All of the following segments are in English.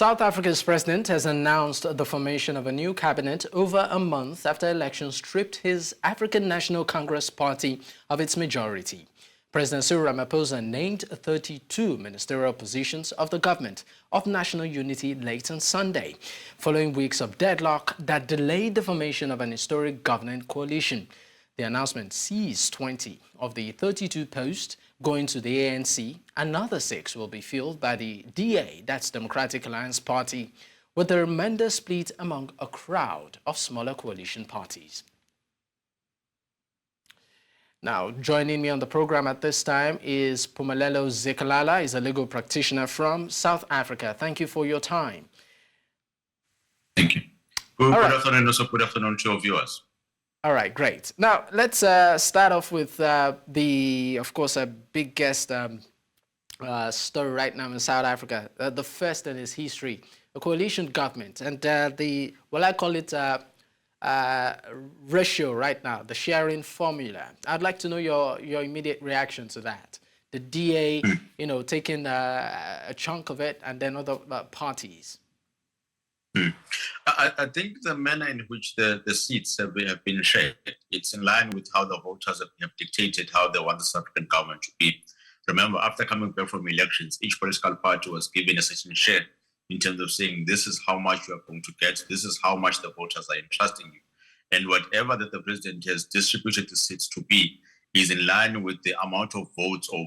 South Africa's president has announced the formation of a new cabinet over a month after elections stripped his African National Congress party of its majority. President Cyril Ramaphosa named 32 ministerial positions of the government of national unity late on Sunday, following weeks of deadlock that delayed the formation of an historic government coalition. The announcement sees 20 of the 32 posts going to the ANC. Another 6 will be filled by the DA, that's Democratic Alliance Party, with the remainder split among a crowd of smaller coalition parties. Now, joining me on the program at this time is Mpumelelo Zikalala. He's a legal practitioner from South Africa. Thank you for your time. Thank you. Good afternoon, also good afternoon to your viewers. All right, great. Now, let's start off with of course, a biggest story right now in South Africa, the first in its history, a coalition government, and I call it ratio right now, the sharing formula. I'd like to know your immediate reaction to that. The DA, taking a chunk of it, and then other parties. I think the manner in which the seats have been shared, it's in line with how the voters have dictated how they want the South African government to be. Remember, after coming back from elections, each political party was given a certain share in terms of saying, this is how much you are going to get, this is how much the voters are entrusting you. And whatever that the president has distributed the seats to be is in line with the amount of votes, or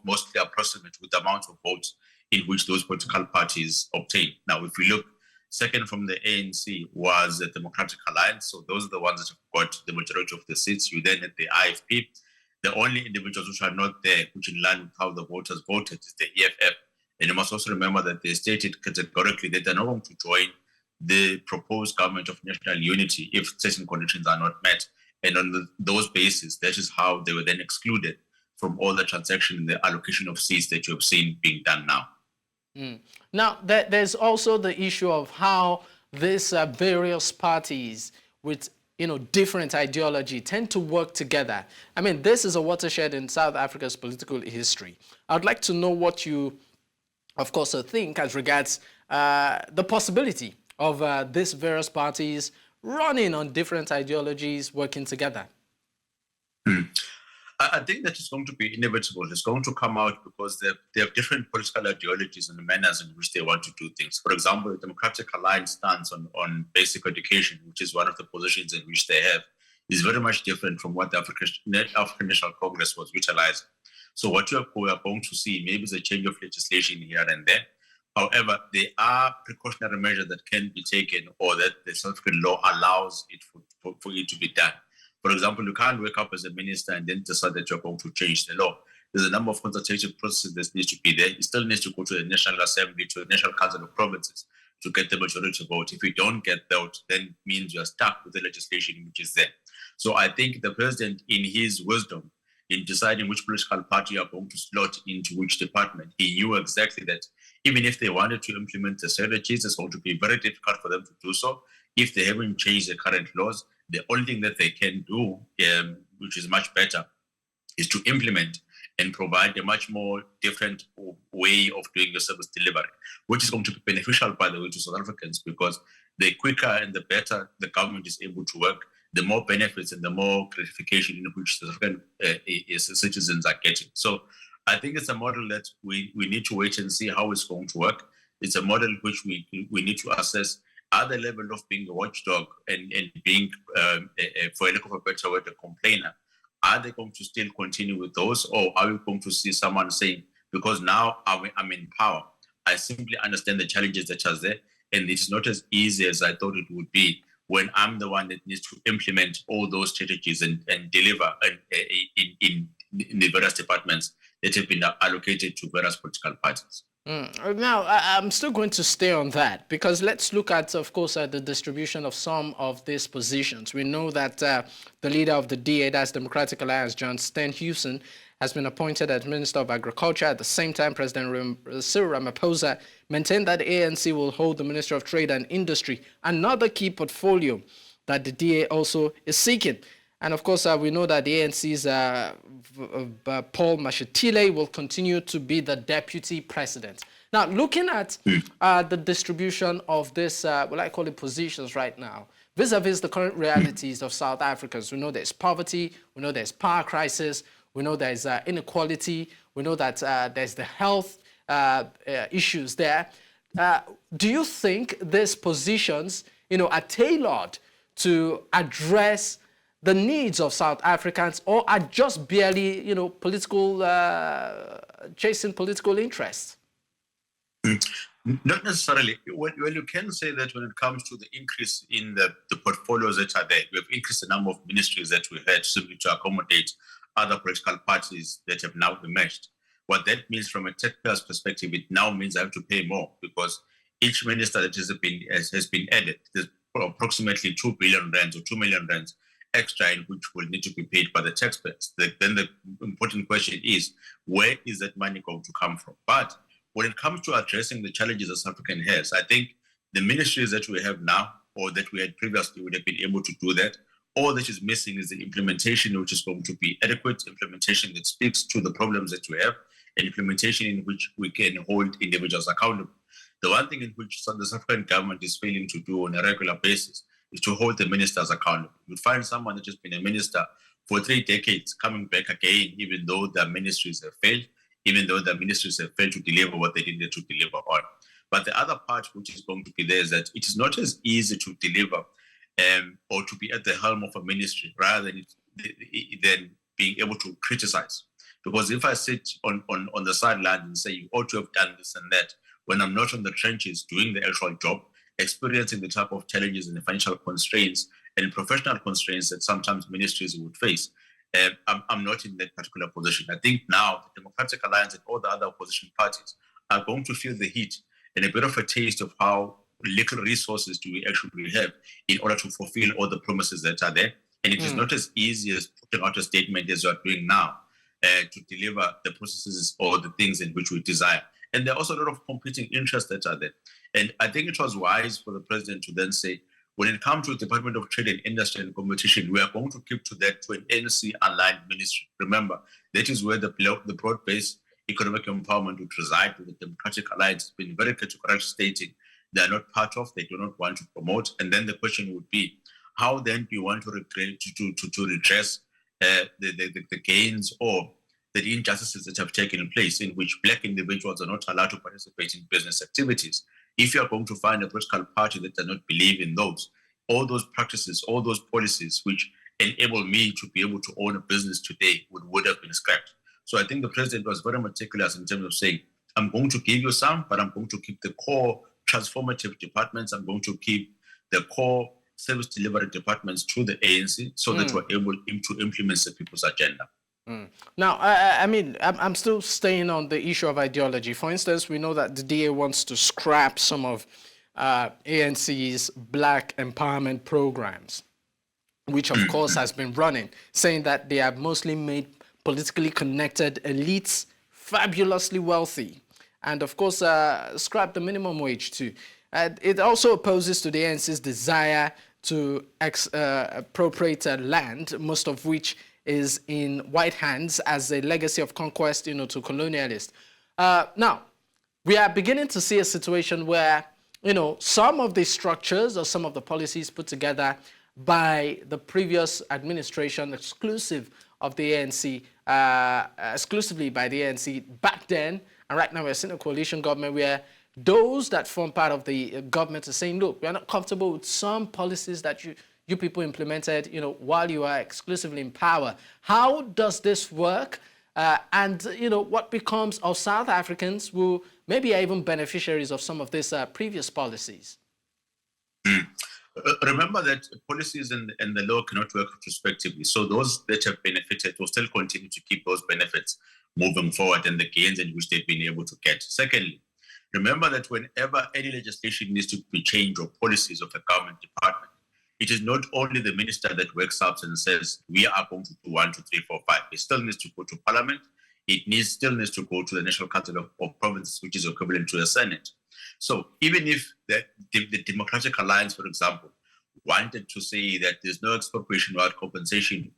mostly approximate with the amount of votes in which those political parties obtain. Now, if we look, second from the ANC was the Democratic Alliance. So those are the ones that have got the majority of the seats. You then had the IFP. The only individuals which are not there, which in line with how the voters voted, is the EFF. And you must also remember that they stated categorically that they're not going to join the proposed government of national unity if certain conditions are not met. And on those bases, that is how they were then excluded from all the transaction and the allocation of seats that you have seen being done now. Now, there's also the issue of how these various parties with different ideology tend to work together. I mean, this is a watershed in South Africa's political history. I'd like to know what you, of course, think as regards the possibility of these various parties running on different ideologies, working together. I think that is going to be inevitable. It's going to come out because they have different political ideologies and the manners in which they want to do things. For example, the Democratic Alliance stance on basic education, which is one of the positions in which they have, is very much different from what the African National Congress was utilizing. So what you are going to see maybe is a change of legislation here and there. However, there are precautionary measures that can be taken, or that the South African law allows it for it to be done. For example, you can't wake up as a minister and then decide that you're going to change the law. There's a number of consultation processes that needs to be there. It still needs to go to the National Assembly, to the National Council of Provinces to get the majority vote. If you don't get that, then it means you're stuck with the legislation which is there. So I think the president, in his wisdom, in deciding which political party are going to slot into which department, he knew exactly that even if they wanted to implement the strategies, it's going to be very difficult for them to do so. If they haven't changed the current laws, the only thing that they can do, which is much better, is to implement and provide a much more different way of doing the service delivery, which is going to be beneficial, by the way, to South Africans, because the quicker and the better the government is able to work, the more benefits and the more gratification in which the South African citizens are getting. So I think it's a model that we need to wait and see how it's going to work. It's a model which we need to assess. Are the level of being a watchdog and being, for a lack of a better word, a complainer, are they going to still continue with those? Or are we going to see someone saying, because now I'm in power, I simply understand the challenges that are there, and it's not as easy as I thought it would be when I'm the one that needs to implement all those strategies and deliver in the various departments that have been allocated to various political parties. Now, I'm still going to stay on that, because let's look at, of course, the distribution of some of these positions. We know that the leader of the DA, that's Democratic Alliance, John Steenhuisen, has been appointed as Minister of Agriculture. At the same time, President Cyril Ramaphosa maintained that ANC will hold the Ministry of Trade and Industry, another key portfolio that the DA also is seeking. And of course, we know that the ANC's Paul Mashatile will continue to be the deputy president. Now, looking at the distribution of this, what I call it, positions right now, vis-a-vis the current realities of South Africans, we know there's poverty, we know there's power crisis, we know there's inequality, we know that there's the health issues there. Do you think these positions, are tailored to address the needs of South Africans, or are just barely, political, chasing political interests? Not necessarily. Well, you can say that when it comes to the increase in the portfolios that are there, we have increased the number of ministries that we had simply to accommodate other political parties that have now emerged. What that means from a taxpayer's perspective, it now means I have to pay more because each minister that has been added, there's approximately 2 billion rands or 2 million rands extra in which will need to be paid by the taxpayers. Then the important question is, where is that money going to come from? But when it comes to addressing the challenges that South African has, I think the ministries that we have now or that we had previously would have been able to do that. All that is missing is the implementation, which is going to be adequate, implementation that speaks to the problems that we have, and implementation in which we can hold individuals accountable. The one thing in which the South African government is failing to do on a regular basis is to hold the ministers accountable. You find someone that has been a minister for 3 decades coming back again, even though their ministries have failed, even though the ministries have failed to deliver what they needed to deliver on. But the other part which is going to be there is that it is not as easy to deliver or to be at the helm of a ministry rather than being able to criticize. Because if I sit on the sideline and say, you ought to have done this and that, when I'm not on the trenches doing the actual job, experiencing the type of challenges and the financial constraints and professional constraints that sometimes ministries would face, I'm not in that particular position. I think now the Democratic Alliance and all the other opposition parties are going to feel the heat and a bit of a taste of how little resources do we actually have in order to fulfill all the promises that are there. And it is not as easy as putting out a statement as you are doing now to deliver the processes or the things in which we desire. And there are also a lot of competing interests that are there. And I think it was wise for the president to then say, when it comes to the Department of Trade and Industry and Competition, we are going to keep to that to an ANC-aligned ministry. Remember, that is where the broad-based economic empowerment would reside. With the Democratic Alliance has been very categorically stating they are not part of, they do not want to promote. And then the question would be, how then do you want to redress the gains or the injustices that have taken place in which Black individuals are not allowed to participate in business activities? If you are going to find a political party that does not believe in those, all those practices, all those policies which enable me to be able to own a business today would have been scrapped. So I think the president was very meticulous in terms of saying, I'm going to give you some, but I'm going to keep the core transformative departments. I'm going to keep the core service delivery departments to the ANC so that we're able to implement the people's agenda. Now, I mean, I'm still staying on the issue of ideology. For instance, we know that the DA wants to scrap some of ANC's Black empowerment programs, which of course has been running, saying that they have mostly made politically connected elites fabulously wealthy, and of course scrap the minimum wage too. It also opposes to the ANC's desire to appropriate land, most of which is in white hands as a legacy of conquest, to colonialists. Now, we are beginning to see a situation where, some of the structures or some of the policies put together by the previous administration, exclusive of the ANC, exclusively by the ANC back then, and right now we're seeing a coalition government where those that form part of the government are saying, look, we're not comfortable with some policies that you people implemented, while you are exclusively in power. How does this work? And, what becomes of South Africans who maybe are even beneficiaries of some of these previous policies? Remember that policies and the law cannot work retrospectively. So those that have benefited will still continue to keep those benefits moving forward and the gains in which they've been able to get. Secondly, remember that whenever any legislation needs to be changed or policies of a government department, it is not only the minister that wakes up and says, we are going to do 1, 2, 3, 4, 5. It still needs to go to Parliament. It still needs to go to the National Council of Provinces, which is equivalent to the Senate. So even if the Democratic Alliance, for example, wanted to say that there's no expropriation without compensation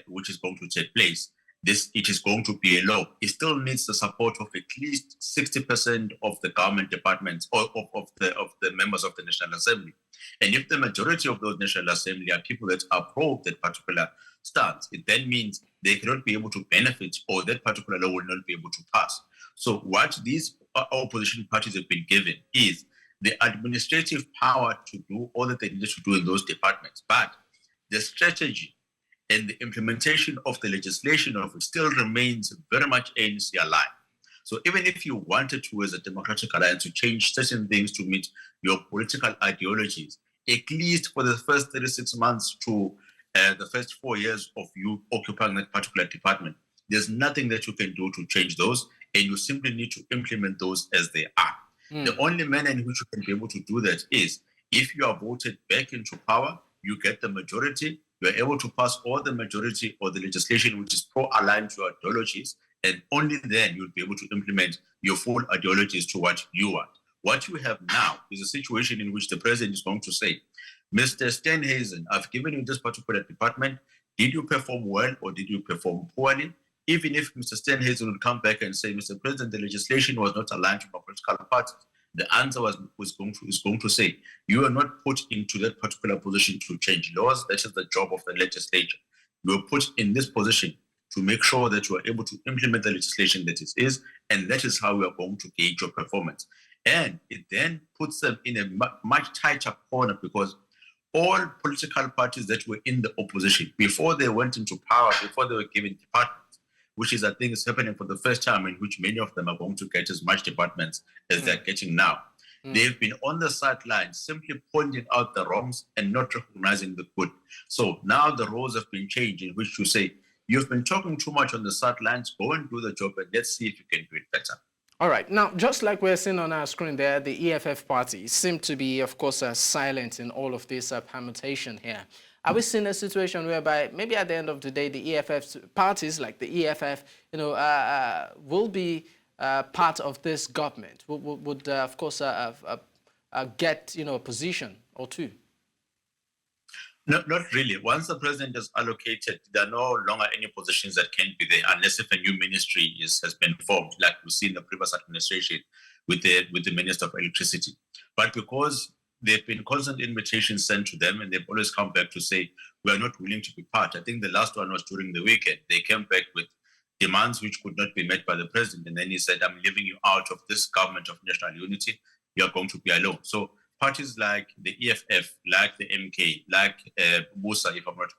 which is going to take place, it is going to be a law, it still needs the support of at least 60% of the government departments or of the members of the National Assembly. And if the majority of those National Assembly are people that approve that particular stance, it then means they cannot be able to benefit, or that particular law will not be able to pass. So what these opposition parties have been given is the administrative power to do all that they needed to do in those departments. But the strategy and the implementation of the legislation of it still remains very much ANC aligned. So even if you wanted to, as a Democratic Alliance, to change certain things to meet your political ideologies, at least for the first 36 months to the first 4 years of you occupying that particular department, there's nothing that you can do to change those, and you simply need to implement those as they are. The only manner in which you can be able to do that is if you are voted back into power, you get the majority, you're able to pass all the majority or the legislation which is pro-aligned to your ideologies, and only then you'll be able to implement your full ideologies to what you want. What you have now is a situation in which the president is going to say, Mr. Steenhuisen, I've given you this particular department. Did you perform well or did you perform poorly? Even if Mr. Steenhuisen would come back and say, Mr. President, the legislation was not aligned to my political parties, the answer is going to say, you are not put into that particular position to change laws. That is the job of the legislature. You are put in this position to make sure that you are able to implement the legislation that it is, and that is how we are going to gauge your performance. And it then puts them in a much tighter corner, because all political parties that were in the opposition, before they went into power, before they were given departments, which is, I think, is happening for the first time, in which many of them are going to get as much departments as they're getting now. They've been on the sidelines simply pointing out the wrongs and not recognizing the good. So now the roles have been changed, in which you say, you've been talking too much on the sidelines, go and do the job, and let's see if you can do it better. All right. Now, just like we're seeing on our screen there, the EFF party seem to be, of course, silent in all of this permutation here. Are we seeing a situation whereby maybe at the end of the day, the EFF parties like the EFF, will be part of this government, would of course, get, a position or two? No, not really. Once the president is allocated, there are no longer any positions that can be there, unless if a new ministry has been formed, like we see in the previous administration with the Minister of Electricity. But because there have been constant invitations sent to them, and they've always come back to say, we are not willing to be part. I think the last one was during the weekend. They came back with demands which could not be met by the president. And then he said, I'm leaving you out of this government of national unity. You are going to be alone. So parties like the EFF, like the MK, like Musa, if I'm not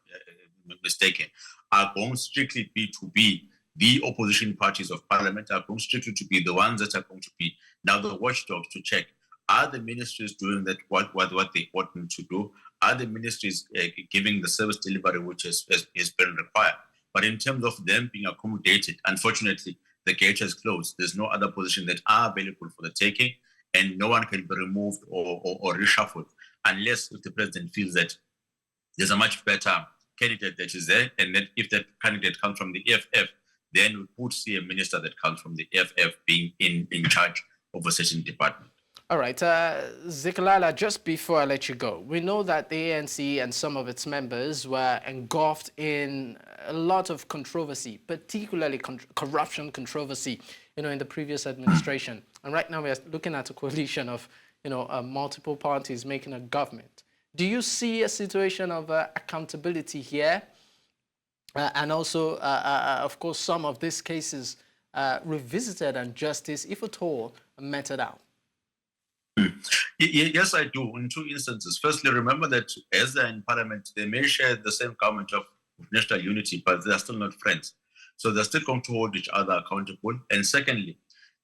mistaken, are going strictly to be the opposition parties of parliament, are going strictly to be the ones that are going to be now the watchdogs to check, are the ministries doing that what they ought to do? Are the ministries giving the service delivery which has been required? But in terms of them being accommodated, unfortunately, the gate has closed. There's no other position that are available for the taking, and no one can be removed or reshuffled unless if the president feels that there's a much better candidate that is there, and that if that candidate comes from the EFF, then we would see a minister that comes from the EFF being in charge of a certain department. All right, Zikalala, just before I let you go, we know that the ANC and some of its members were engulfed in a lot of controversy, particularly corruption controversy, in the previous administration. And right now we are looking at a coalition of, multiple parties making a government. Do you see a situation of accountability here? And also, of course, some of these cases revisited and justice, if at all, meted out? Yes, I do, in two instances. Firstly, remember that as they're in parliament, they may share the same government of national unity, but they're still not friends. So they're still going to hold each other accountable. And secondly,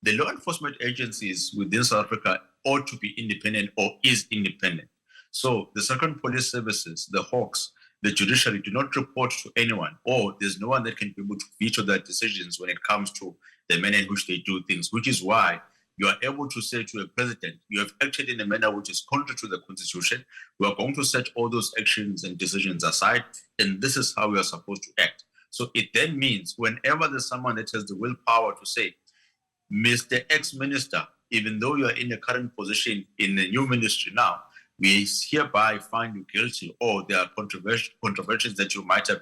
the law enforcement agencies within South Africa ought to be independent or is independent. So the second police services, the Hawks, the judiciary do not report to anyone, or there's no one that can be able to veto their decisions when it comes to the manner in which they do things, which is why you are able to say to a president, you have acted in a manner which is contrary to the constitution. We are going to set all those actions and decisions aside, and this is how we are supposed to act. So it then means whenever there's someone that has the willpower to say, Mr. Ex-Minister, even though you are in a current position in the new ministry now, we hereby find you guilty, or there are controversies that you might have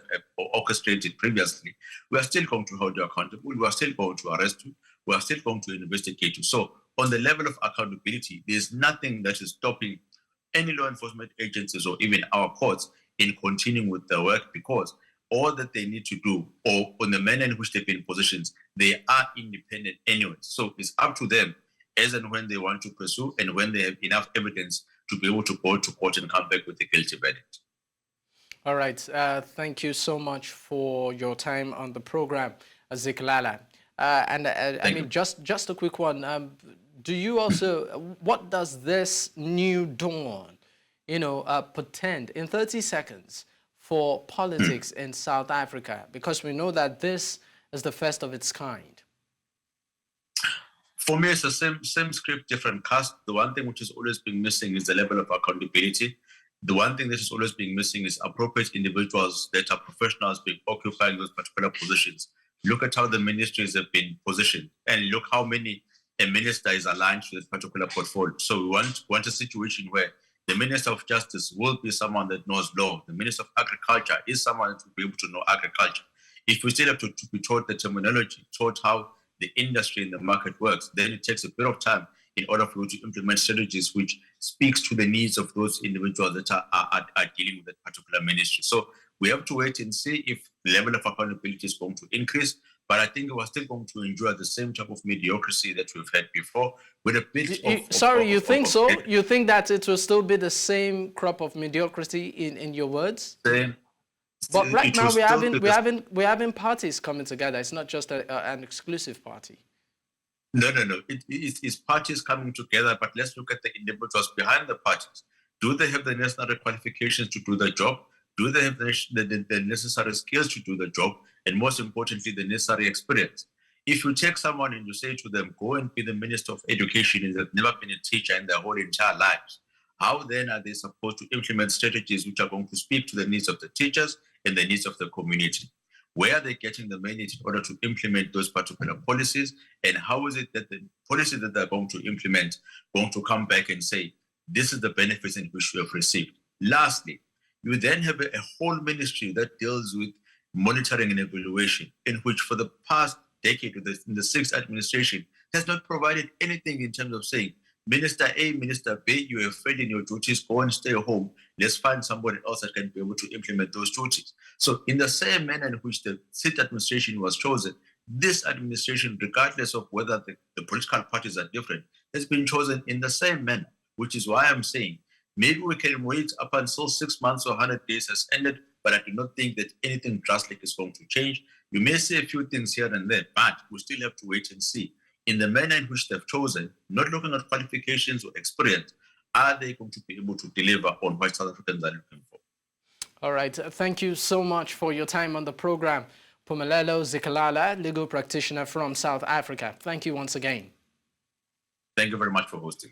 orchestrated previously, we are still going to hold you accountable. We are still going to arrest you. We are still going to investigate you. So on the level of accountability, there's nothing that is stopping any law enforcement agencies or even our courts in continuing with their work, because all that they need to do, or on the manner in which they've been in positions, they are independent anyway. So it's up to them as and when they want to pursue and when they have enough evidence to be able to go to court and come back with a guilty verdict. All right. Thank you so much for your time on the program, Zikalala. I mean, just a quick one. Do you also, what does this new dawn, portend in 30 seconds for politics in South Africa? Because we know that this is the first of its kind. For me, it's the same script, different cast. The one thing which has always been missing is the level of accountability. The one thing that has always been missing is appropriate individuals that are professionals being occupying those particular positions. Look at how the ministries have been positioned, and look how many a minister is aligned to this particular portfolio. So we want a situation where the Minister of Justice will be someone that knows law. The Minister of Agriculture is someone that will be able to know agriculture. If we still have to be taught the terminology, taught how the industry and the market works, then it takes a bit of time in order for you to implement strategies which speaks to the needs of those individuals that are dealing with that particular ministry. So we have to wait and see if the level of accountability is going to increase. But I think we're still going to enjoy the same type of mediocrity that we've had before, with a bit you think so? You think that it will still be the same crop of mediocrity in your words? Same. But right now we're having parties coming together. It's not just an exclusive party. No. It's parties coming together, but let's look at the individuals behind the parties. Do they have the necessary qualifications to do the job? Do they have the necessary skills to do the job? And most importantly, the necessary experience. If you take someone and you say to them, go and be the Minister of Education, and they've never been a teacher in their whole entire lives, how then are they supposed to implement strategies which are going to speak to the needs of the teachers and the needs of the community? Where are they getting the mandate in order to implement those particular policies? And how is it that the policies that they're going to implement going to come back and say, this is the benefits in which we have received? Lastly, you then have a whole ministry that deals with monitoring and evaluation, in which for the past decade, in the sixth administration, has not provided anything in terms of saying, Minister A, Minister B, you have failed in your duties, go and stay home. Let's find somebody else that can be able to implement those duties. So in the same manner in which the sixth administration was chosen, this administration, regardless of whether the political parties are different, has been chosen in the same manner, which is why I'm saying, maybe we can wait up until 6 months or 100 days has ended, but I do not think that anything drastic is going to change. You may see a few things here and there, but we still have to wait and see. In the manner in which they've chosen, not looking at qualifications or experience, are they going to be able to deliver on what South Africans are looking for? All right. Thank you so much for your time on the program. Mpumelelo Zikalala, legal practitioner from South Africa. Thank you once again. Thank you very much for hosting.